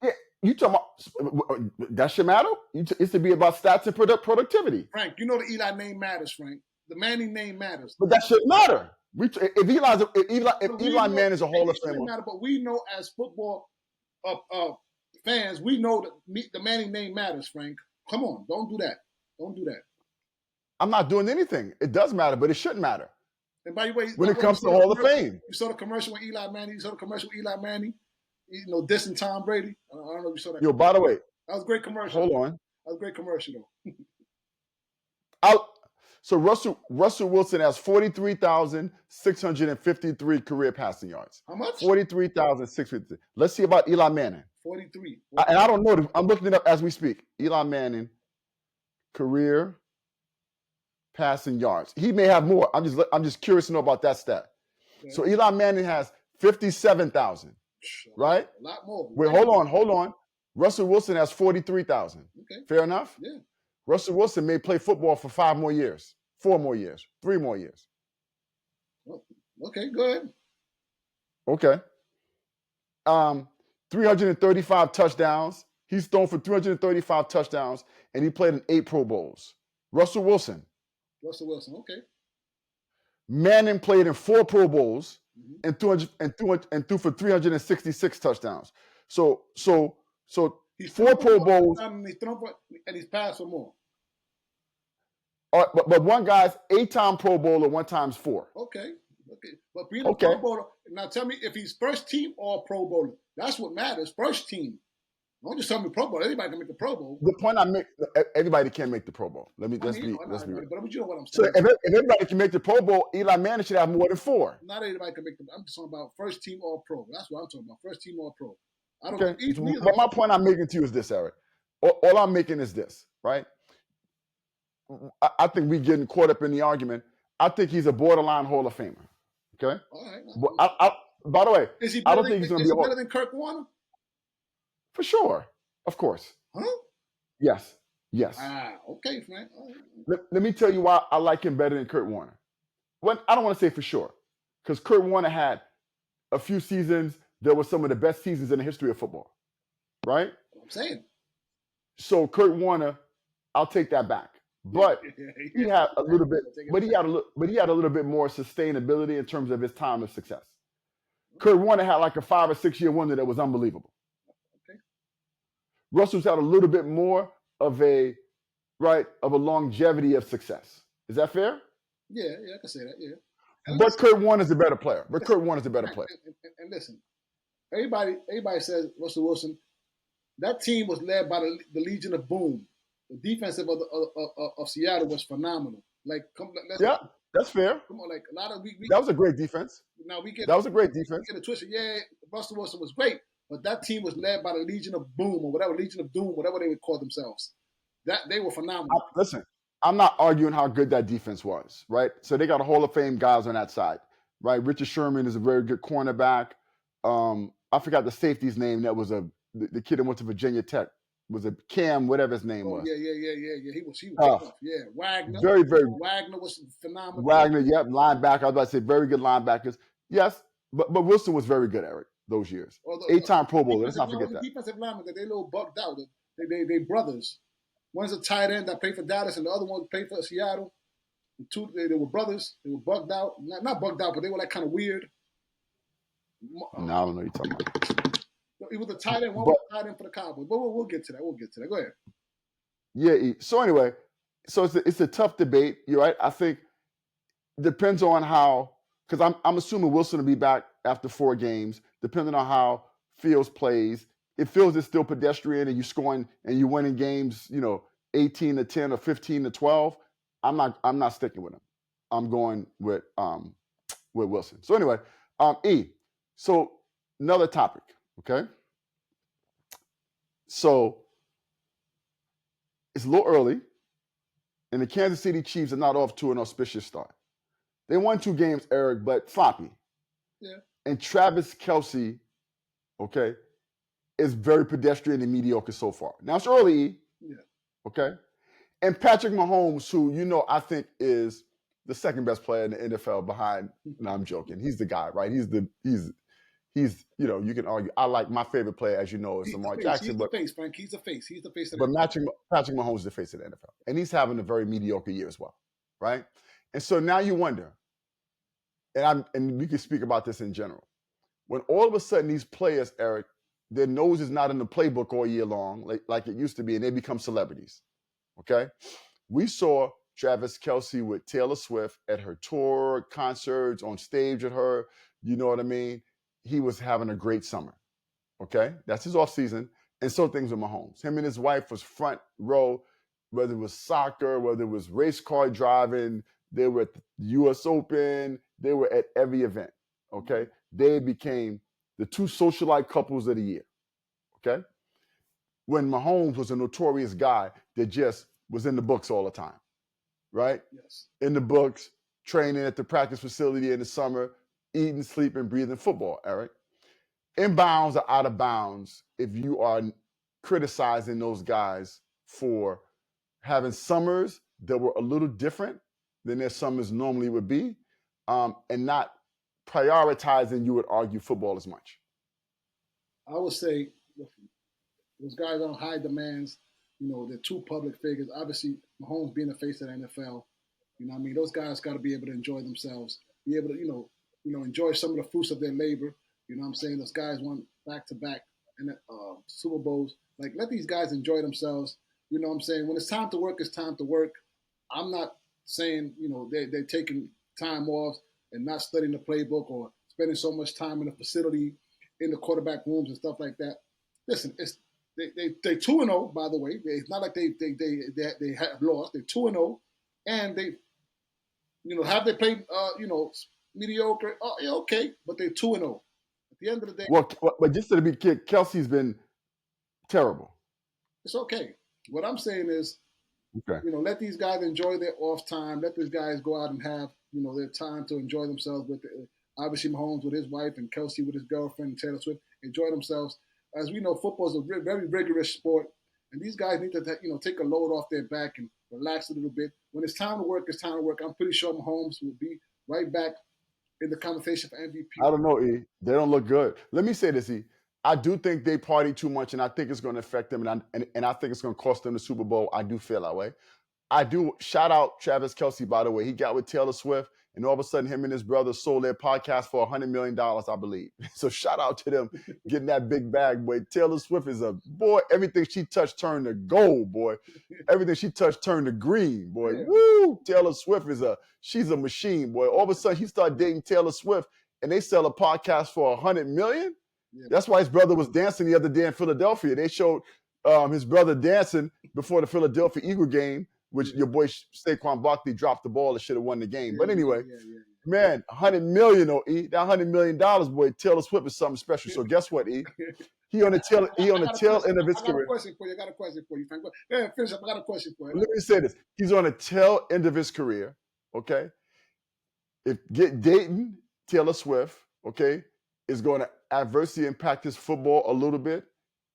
Yeah, you talking about that should matter? It's to be about stats and productivity. Frank, you know the Eli name matters, Frank. The Manning name matters. But that shouldn't matter. If Eli Manning is a Hall of Famer, matter. But we know as football fans, we know that the Manning name matters, Frank. Come on, don't do that. Don't do that. I'm not doing anything. It does matter, but it shouldn't matter. And by the way, when it comes to Hall of Fame, you saw the commercial with Eli Manning. Dissing Tom Brady. I don't know if you saw that. Yo, by the way, that was a great commercial. Hold on. That was a great commercial, though. So Russell Wilson has 43,653 career passing yards. How much? 43,653. Let's see about Eli Manning. 43. And I don't know. I'm looking it up as we speak. Eli Manning, career passing yards. He may have more. I'm just curious to know about that stat. Okay. So Eli Manning has 57,000. Right? A lot more. Wait, hold on. Russell Wilson has 43,000. Okay. Fair enough? Yeah. Russell Wilson may play football for 5 more years, 4 more years, 3 more years. Okay, good. Okay. 335 touchdowns. He's thrown for 335 touchdowns, and he played in 8 Pro Bowls. Russell Wilson, okay. Manning played in 4 Pro Bowls and threw for 366 touchdowns. So he's 4 Pro Bowls. And he's passed for more. But one guy's 8-time Pro Bowler, 1 times 4. Okay. But being a Pro Bowler, now tell me if he's first team or Pro Bowler. That's what matters. First team. Don't just tell me Pro Bowl. Anybody can make the Pro Bowl. The point I make, everybody can make the Pro Bowl. Let's be real. But you know what I'm saying. So if everybody can make the Pro Bowl, Eli Manning should have more than 4. Not everybody can make them. I'm just talking about first team or Pro. That's what I'm talking about. First team or Pro. I don't know. But my point I'm making to you is this, Eric. All I'm making is this, right? I think we're getting caught up in the argument. I think he's a borderline Hall of Famer. Okay? All right. But by the way, I don't think he's going to be better than Kurt Warner? For sure. Of course. Huh? Yes. Okay, Frank. Let me tell you why I like him better than Kurt Warner. Well, I don't want to say for sure, because Kurt Warner had a few seasons that were some of the best seasons in the history of football. Right? I'm saying. So Kurt Warner, I'll take that back. But he had a little bit, but he had a little bit more sustainability in terms of his time of success. Kurt Warner had like a 5 or 6 year wonder that was unbelievable. Okay. Russell's had a little bit more of a longevity of success. Is that fair? Yeah, I can say that. Yeah. But Kurt Warner's a better player. And listen, everybody says Russell Wilson. That team was led by the Legion of Boom. The defensive of Seattle was phenomenal. That's fair. Come on, like a lot of that was a great defense. Now that was a great defense. We get a twisted. Yeah, Russell Wilson was great, but that team was led by the Legion of Boom or whatever, Legion of Doom, whatever they would call themselves. That they were phenomenal. Listen, I'm not arguing how good that defense was, right? So they got a Hall of Fame guys on that side, right? Richard Sherman is a very good cornerback. I forgot the safety's name. That was a the kid that went to Virginia Tech. Was it Cam, whatever his name Oh was? yeah. He was Tough. tough. Yeah, Wagner. Very, very Wagner was phenomenal. Wagner, yep, linebacker. I was about to say very good linebackers. Yes, but Wilson was very good, Eric, those years. Although, 8-time Pro Bowler. Let's not forget the that. defensive linemen that they little bugged out. They brothers. One's a tight end that played for Dallas, and the other one played for Seattle. The two they were brothers. They were bugged out. Not bugged out, but they were like kind of weird. No, I don't know what you're talking about. It was a tight end. One was a tight end for the Cowboys. But we'll get to that. Go ahead. Yeah. So anyway, it's a tough debate. You're right. I think it depends on how, because I'm assuming Wilson will be back after 4 games, depending on how Fields plays. If Fields is still pedestrian and you're scoring and you're winning games, 18-10 or 15-12, I'm not sticking with him. I'm going with Wilson. So anyway, So another topic, okay? So it's a little early, and the Kansas City Chiefs are not off to an auspicious start. They won 2 games, Eric, but sloppy. Yeah. And Travis Kelce, okay, is very pedestrian and mediocre so far. Now it's early, Yeah. Okay? And Patrick Mahomes, who I think is the second best player in the NFL behind, no, I'm joking. He's the guy, right? He's you can argue. I like my favorite player, as you know, is Lamar Jackson. He's the face, Frank. He's the face. He's the face of But the Patrick Mahomes is the face of the NFL. And he's having a very mediocre year as well, right? And so now you wonder, and we can speak about this in general. When all of a sudden these players, Eric, their nose is not in the playbook all year long, like it used to be, and they become celebrities, okay? We saw Travis Kelce with Taylor Swift at her tour, concerts, on stage with her. You know what I mean? He was having a great summer, okay? That's his off season. And so things with Mahomes. Him and his wife was front row, whether it was soccer, whether it was race car driving. They were at the U.S. Open. They were at every event, okay? They became the 2 socialite couples of the year, okay? When Mahomes was a notorious guy that just was in the books all the time, right? Yes. In the books, training at the practice facility in the summer, eating, sleeping, breathing football, Eric. Inbounds or out of bounds if you are criticizing those guys for having summers that were a little different than their summers normally would be, and not prioritizing, you would argue, football as much. I would say those guys on high demands. They're 2 public figures. Obviously, Mahomes being the face of the NFL. Those guys got to be able to enjoy themselves, be able to, enjoy some of the fruits of their labor. You know what I'm saying? Those guys won back-to-back and Super Bowls. Like, let these guys enjoy themselves. You know what I'm saying? When it's time to work, it's time to work. I'm not saying, they're taking time off and not studying the playbook or spending so much time in the facility, in the quarterback rooms and stuff like that. Listen, they 2-0, by the way. It's not like they have lost. They're 2-0, and they, have they played, mediocre? Oh, yeah, okay, but they're 2-0. At the end of the day, well, but just to be clear, Kelsey's been terrible. It's okay. What I'm saying is, okay, let these guys enjoy their off time. Let these guys go out and have, their time to enjoy themselves with, obviously, Mahomes with his wife and Kelce with his girlfriend and Taylor Swift. Enjoy themselves. As we know, football is a very rigorous sport, and these guys need to, take a load off their back and relax a little bit. When it's time to work, it's time to work. I'm pretty sure Mahomes will be right back in the conversation for MVP. I don't know, E. They don't look good. Let me say this, E. I do think they party too much, and I think it's going to affect them, and I think it's going to cost them the Super Bowl. I do feel that way. I do shout out Travis Kelce, by the way. He got with Taylor Swift, and all of a sudden him and his brother sold their podcast for $100 million, I believe. So shout out to them getting that big bag, boy. Taylor Swift is a boy. Everything she touched turned to gold, boy. Everything she touched turned to green, boy. Yeah. Woo! Taylor Swift she's a machine, boy. All of a sudden he started dating Taylor Swift, and they sell a podcast for $100 million. Yeah. That's why his brother was dancing the other day in Philadelphia. They showed his brother dancing before the Philadelphia Eagle game, which your boy Saquon Barkley dropped the ball and should have won the game. But anyway, man, $100 million, E. That $100 million, boy, Taylor Swift is something special. So guess what, E? He on the tail end of his career. I got a question for you, Frank. Go ahead, finish up. I got a question for you. Let me say this. He's on the tail end of his career, okay? If dating Taylor Swift, okay, is going to adversely impact his football a little bit,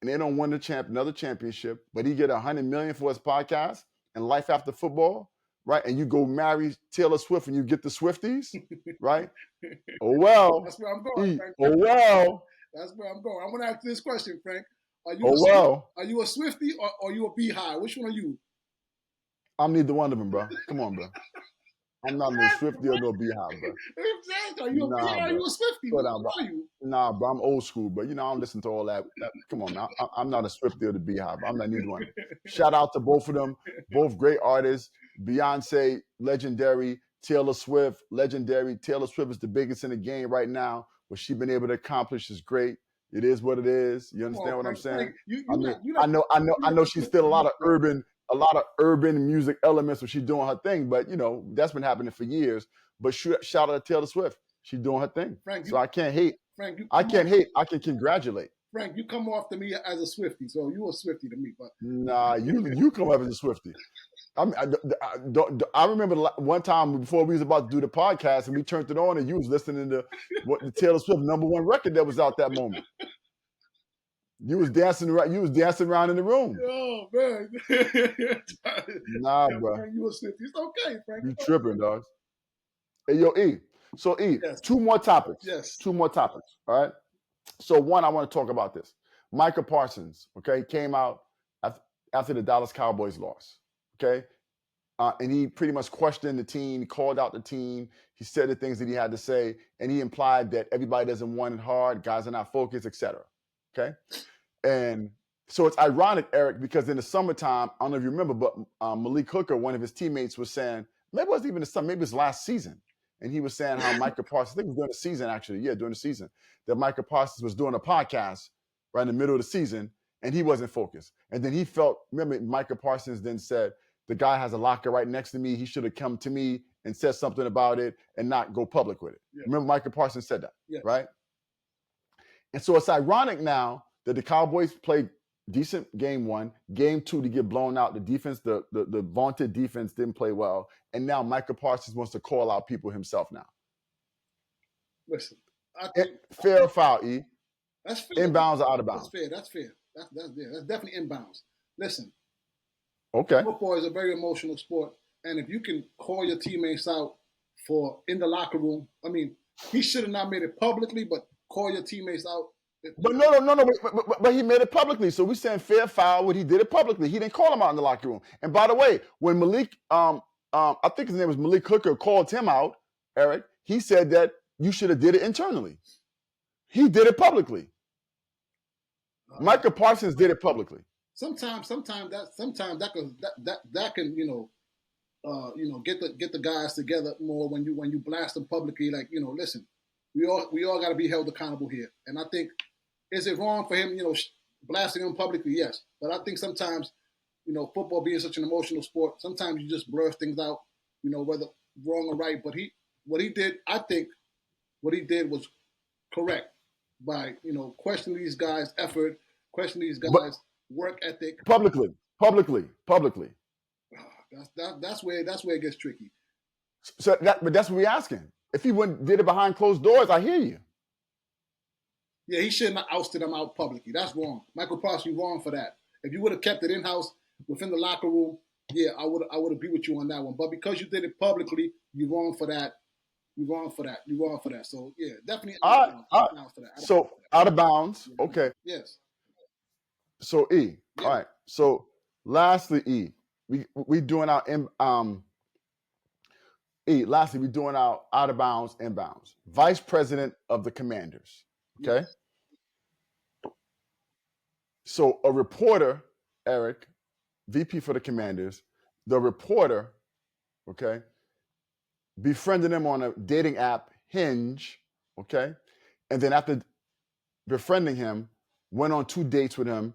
and they don't win another championship, but he get $100 million for his podcast and Life After Football, right? And you go marry Taylor Swift and you get the Swifties, right? Oh well. That's where I'm going, Frank. Oh well. That's where I'm going. I'm going to ask this question, Frank. Are you Oh well. Are you a Swiftie or are you a Beehive? Which one are you? I'm neither one of them, bro. Come on, bro. I'm not no Swiftie or no Beehive, bro. Are you a Beehive or are you a Swiftie? Slow down, bro. What are you? Nah, bro. I'm old school, but I don't listen to all that. Come on, man. I'm not a Swiftie or the Beehive. I'm not neither one. Shout out to both of them. Both great artists. Beyonce, legendary. Taylor Swift, legendary. Taylor Swift is the biggest in the game right now. What she's been able to accomplish is great. It is what it is. You understand what I'm saying? I know she's still a lot of urban music elements when she's doing her thing, but that's been happening for years. But shout out to Taylor Swift. She's doing her thing. Frank, so I can't hate. Frank, I can't hate. I can congratulate. Frank, you come off to me as a Swiftie, so you a Swiftie to me. But nah, you come off as a Swiftie. I remember one time before we was about to do the podcast and we turned it on and you was listening to what the Taylor Swift #1 record that was out that moment. You was dancing around. You was dancing around in the room. Oh man, nah, bro. Frank, you a Swiftie? It's okay, Frank. You tripping, dog? Hey, yo, E. So E, yes. 2 more topics. Yes. 2 more topics. All right. So one, I want to talk about this. Micah Parsons, okay, came out after the Dallas Cowboys loss. Okay. And he pretty much questioned the team, called out the team. He said the things that he had to say, and he implied that everybody doesn't want it hard, guys are not focused, etc. Okay. And so it's ironic, Eric, because in the summertime, I don't know if you remember, but Malik Hooker, one of his teammates, was saying, maybe it wasn't even the summer, maybe it was last season. And he was saying how Micah Parsons, I think it was during the season, actually. Yeah, during the season, that Micah Parsons was doing a podcast right in the middle of the season, and he wasn't focused. And then he felt, remember, Micah Parsons then said, the guy has a locker right next to me. He should have come to me and said something about it and not go public with it. Yeah. Remember, Micah Parsons said that, right? And so it's ironic now that the Cowboys played decent game 1, game 2 to get blown out. The defense, the vaunted defense didn't play well. And now Micah Parsons wants to call out people himself now. Listen. Fair or foul, E? That's fair. Inbounds or out of bounds? That's fair. That's definitely inbounds. Listen. Okay. Football is a very emotional sport. And if you can call your teammates out for in the locker room, I mean, he should have not made it publicly, but call your teammates out. But no. But he made it publicly. So we're saying fair foul when he did it publicly. He didn't call him out in the locker room. And by the way, when Malik, I think his name was Malik Hooker, called him out, Eric, he said that you should have did it internally. He did it publicly. Micah Parsons did it publicly. Sometimes that can get the guys together more when you blast them publicly. Like, listen, we all got to be held accountable here. And I think, is it wrong for him, blasting them publicly? Yes, but I think sometimes, football being such an emotional sport, sometimes you just blur things out, whether wrong or right. But I think what he did was correct by questioning these guys' effort, questioning these guys' work ethic publicly. That's where it gets tricky. But that's what we're asking. If he did it behind closed doors, I hear you. Yeah, he shouldn't have ousted them out publicly. That's wrong. Michael Parsons, wrong for that. If you would have kept it in house within the locker room, yeah, I would agree with you on that one. But because you did it publicly, you're wrong for that. So yeah, definitely. So out of bounds. Okay. Yes. So E. Yeah. All right. So lastly, E. We doing our lastly, we're doing our out of bounds, inbounds. Vice President of the Commanders. Okay. Yes. So a reporter, Eric, VP for the Commanders, the reporter, okay, befriended him on a dating app, Hinge, okay, and then after befriending him, went on 2 dates with him,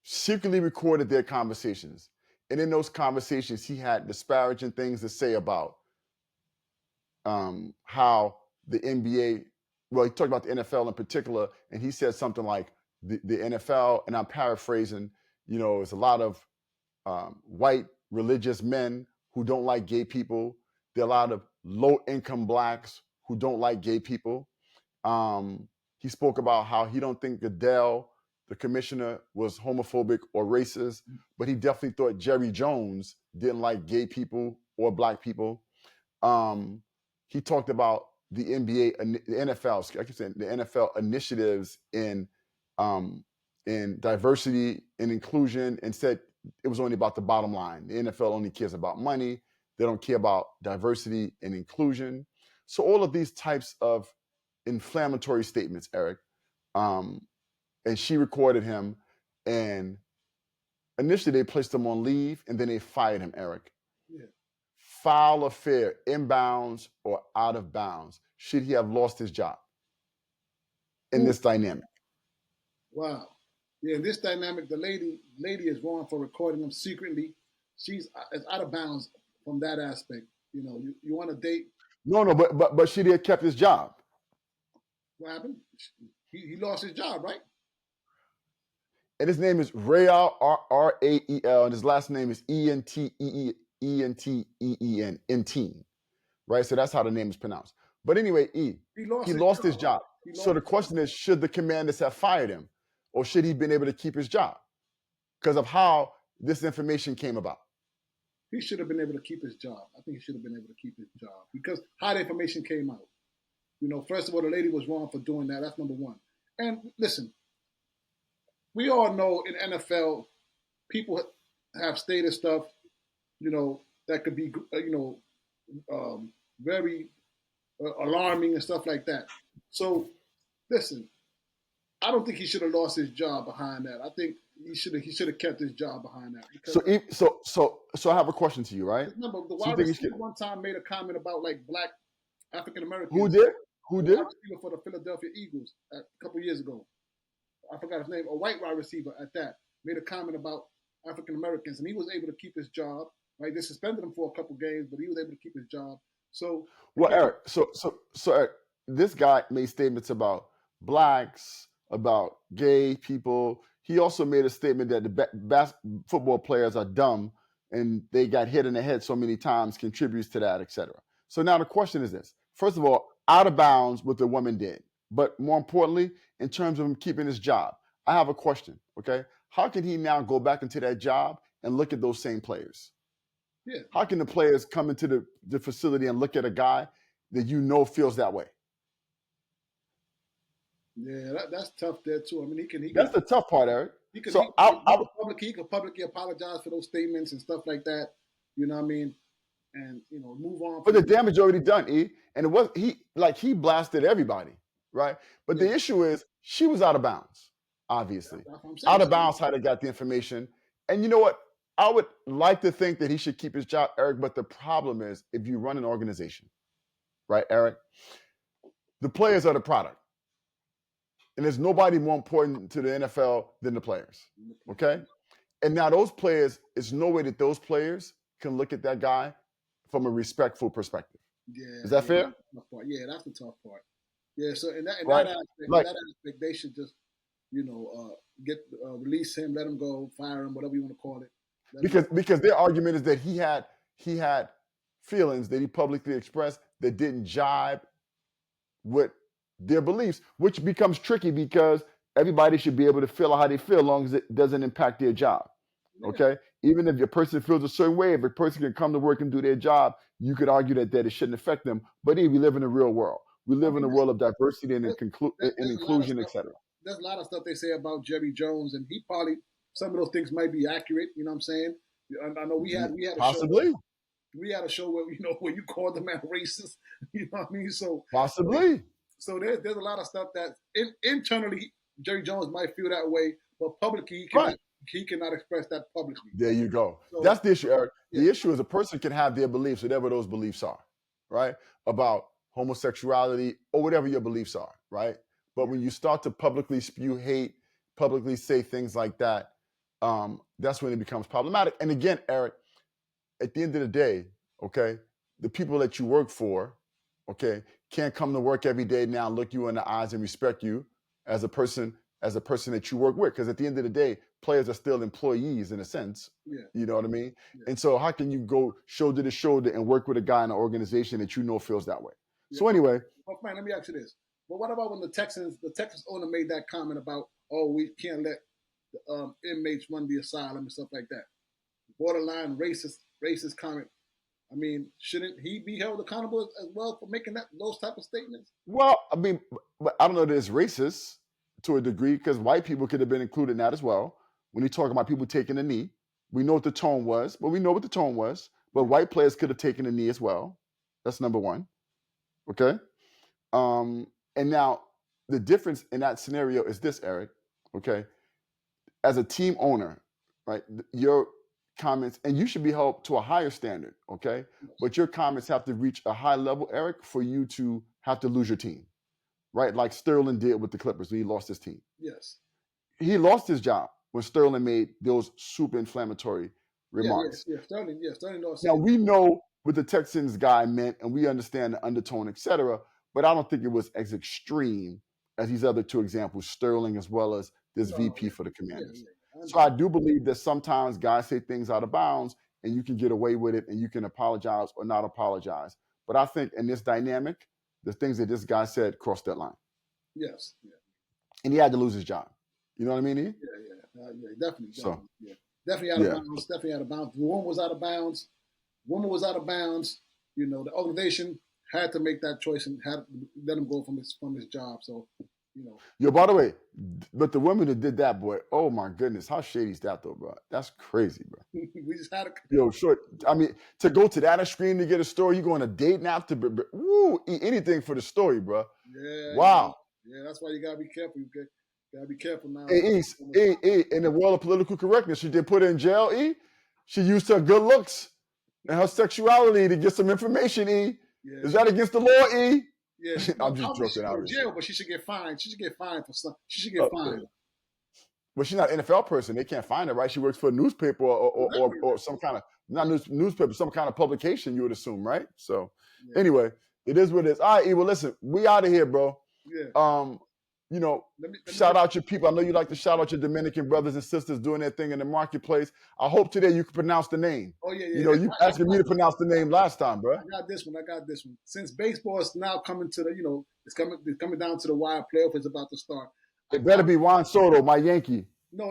secretly recorded their conversations. And in those conversations, he had disparaging things to say about how the NBA, well, he talked about the NFL in particular, and he said something like the NFL, and I'm paraphrasing, it's a lot of white religious men who don't like gay people. There are a lot of low-income blacks who don't like gay people. He spoke about how he don't think Goodell the commissioner was homophobic or racist, but he definitely thought Jerry Jones didn't like gay people or black people. He talked about the NBA, the NFL, I keep saying the NFL initiatives in diversity and inclusion, and said it was only about the bottom line. The NFL only cares about money. They don't care about diversity and inclusion. So all of these types of inflammatory statements, Eric, and she recorded him, and initially they placed him on leave, and then they fired him, Eric. Yeah. Foul affair, inbounds or out of bounds. Should he have lost his job in this dynamic? Wow. Yeah, in this dynamic, the lady is wrong for recording him secretly. She's out of bounds from that aspect. You know, you want to date. No, but should he have kept his job? What happened? He lost his job, right? And his name is Rael, Rael, and his last name is Enteen, Enteen, right? So that's how the name is pronounced. But anyway, he lost his job. So the question is, should the commanders have fired him, or should he have been able to keep his job because of how this information came about? He should have been able to keep his job. I think he should have been able to keep his job because how the information came out. You know, first of all, the lady was wrong for doing that. That's number one. And listen, we all know in NFL, people have stated stuff, you know, that could be, very alarming and stuff like that. So, listen, I don't think he should have lost his job behind that. I think he should have kept his job behind that. Because so I have a question to you, right? Remember, the wide receiver one time made a comment about like black African Americans. Who did? Who did? Wide receiver for the Philadelphia Eagles a couple years ago. I forgot his name. A white wide receiver at that made a comment about African Americans, and he was able to keep his job. Right, they suspended him for a couple games, but he was able to keep his job. So, well, Eric, so Eric, this guy made statements about blacks, about gay people. He also made a statement that the football players are dumb and they got hit in the head so many times contributes to that, etc. So now the question is this: first of all, out of bounds what the woman did, but more importantly, in terms of him keeping his job, I have a question. Okay, how can he now go back into that job and look at those same players? Yeah. How can the players come into the facility and look at a guy that you know feels that way? Yeah, that's tough there too. I mean, he can. That's the tough part, Eric. He could publicly apologize for those statements and stuff like that. You know what I mean? And move on. But the damage already done, E. And it was he blasted everybody, right? But the issue is she was out of bounds, obviously. Out of bounds how they got the information. And you know what? I would like to think that he should keep his job, Eric, but the problem is if you run an organization, right, Eric, the players are the product. And there's nobody more important to the NFL than the players, okay? And now those players, it's no way that those players can look at that guy from a respectful perspective. Yeah. Is that fair? Yeah, that's the tough part. Yeah, so in that aspect, they should just, release him, let him go, fire him, whatever you want to call it. Because their argument is that he had feelings that he publicly expressed that didn't jibe with their beliefs, which becomes tricky because everybody should be able to feel how they feel as long as it doesn't impact their job. Okay? Even if your person feels a certain way, if a person can come to work and do their job, you could argue that it shouldn't affect them. But we live in a real world. We live in a world of diversity and inclusion, etc. There's a lot of stuff they say about Jerry Jones, and he probably, some of those things might be accurate. You know what I'm saying? I know we had a possibly. We had a show where where you called the man racist. You know what I mean? So possibly. So there's a lot of stuff that internally Jerry Jones might feel that way, but publicly he cannot express that publicly. There you go. So, that's the issue, Eric. Yeah. The issue is a person can have their beliefs, whatever those beliefs are, right? About homosexuality or whatever your beliefs are, right? But when you start to publicly spew hate, publicly say things like that, that's when it becomes problematic. And again, Eric, at the end of the day, okay, the people that you work for, okay, can't come to work every day now, look you in the eyes and respect you as a person that you work with. Because at the end of the day, players are still employees in a sense. Yeah. You know what I mean? Yeah. And so how can you go shoulder to shoulder and work with a guy in an organization that you know feels that way? Yeah. So anyway. Well, man, let me ask you this. But what about when the Texans owner made that comment about, oh, we can't let the inmates run the asylum and stuff like that? Borderline racist comment. I mean, shouldn't he be held accountable as well for making those type of statements? Well, I mean, but I don't know that it's racist to a degree because white people could have been included in that as well. When you talk about people taking a knee, we know what the tone was, but we know what the tone was. But white players could have taken a knee as well. That's number one. Okay. And now the difference in that scenario is this, Eric. Okay. As a team owner, right, your comments, and you should be held to a higher standard, okay? But your comments have to reach a high level, Eric, for you to have to lose your team, right? Like Sterling did with the Clippers when he lost his team. Yes. He lost his job when Sterling made those super inflammatory remarks. Yeah, Sterling lost. Now, we know what the Texans guy meant, and we understand the undertone, et cetera, but I don't think it was as extreme as these other two examples, Sterling as well as this VP for the Commanders. So I do believe that sometimes guys say things out of bounds and you can get away with it and you can apologize or not apologize. But I think in this dynamic, the things that this guy said crossed that line. Yes. Yeah. And he had to lose his job. You know what I mean? Yeah, definitely. So, yeah. Definitely out of bounds. Definitely out of bounds. The woman was out of bounds. Woman was out of bounds. You know, the organization had to make that choice and had to let him go from his job. So, you know. Yo, by the way, but the woman that did that, boy, oh my goodness, how shady is that though, bro? That's crazy, bro. We just had a yo, short. I mean, to go to that extreme to get a story, you go on a date now to eat anything for the story, bro. Yeah. Wow. Yeah, that's why you gotta be careful. You gotta be careful now. In the world of political correctness, she did put her in jail. She used her good looks and her sexuality to get some information. Yeah. Is that against the law? Yeah, I'm just joking. Out of jail, but she should get fined. She should get fined for something. She should get fined. But she's not an NFL person. They can't find her, right? She works for a newspaper or some kind of not newspaper, some kind of publication. You would assume, right? So, anyway, it is what it is. All right, E. Well, listen, we out of here, bro. Yeah. You know, shout out your people. I know you like to shout out your Dominican brothers and sisters doing their thing in the marketplace. I hope today you can pronounce the name. Oh, yeah. You know, you asking me to pronounce the name last time, bro. I got this one. Since baseball is now coming to the, it's coming down to the wire. Playoff is about to start. It better be Juan Soto, my Yankee. No.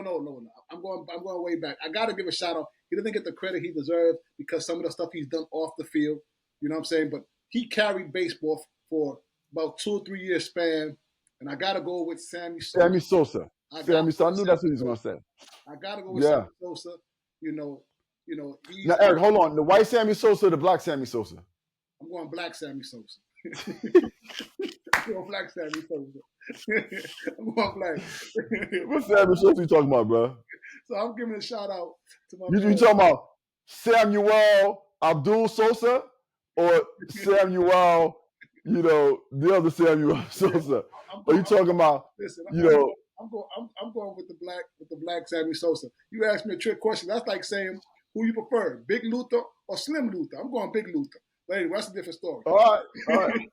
I'm going way back. I got to give a shout out. He doesn't get the credit he deserves because some of the stuff he's done off the field. You know what I'm saying? But he carried baseball for about 2 or 3 year span. And I got to go with Sammy Sosa. I knew that's what he was going to say. I got to go with Sammy Sosa. You know. Now, Eric, hold on. The white Sammy Sosa or the black Sammy Sosa? I'm going black Sammy Sosa. I'm going black Sammy Sosa. I'm going black. What Sammy Sosa you talking about, bro? So I'm giving a shout out to my You talking about Samuel Abdul Sosa or Samuel, the other Samuel Sosa? Are you talking about, I'm going with the black Sammy Sosa. You asked me a trick question. That's like saying who you prefer, Big Luther or Slim Luther. I'm going Big Luther. But anyway, that's a different story. All right.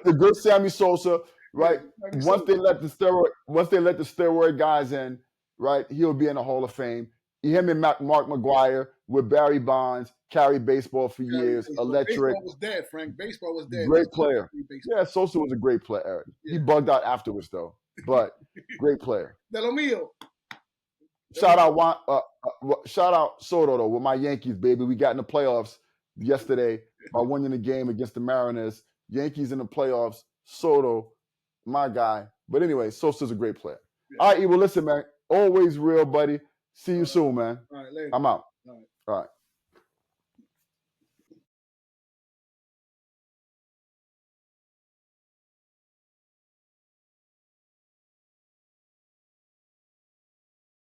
the good Sammy Sosa, right? Once they let the steroid guys in, right, he'll be in the Hall of Fame. Him and Mark McGuire with Barry Bonds carried baseball for years. Electric. Baseball was dead, Frank. Baseball was dead. Great player. Yeah, Sosa was a great player, Eric. Yeah. He bugged out afterwards, though. But great player. De lo mío. Shout out Soto, though, with my Yankees, baby. We got in the playoffs yesterday by winning the game against the Mariners. Yankees in the playoffs. Soto, my guy. But anyway, Sosa's a great player. Yeah. All right, well, listen, man. Always real, buddy. See you soon, man. All right, later. I'm out. All right. All right.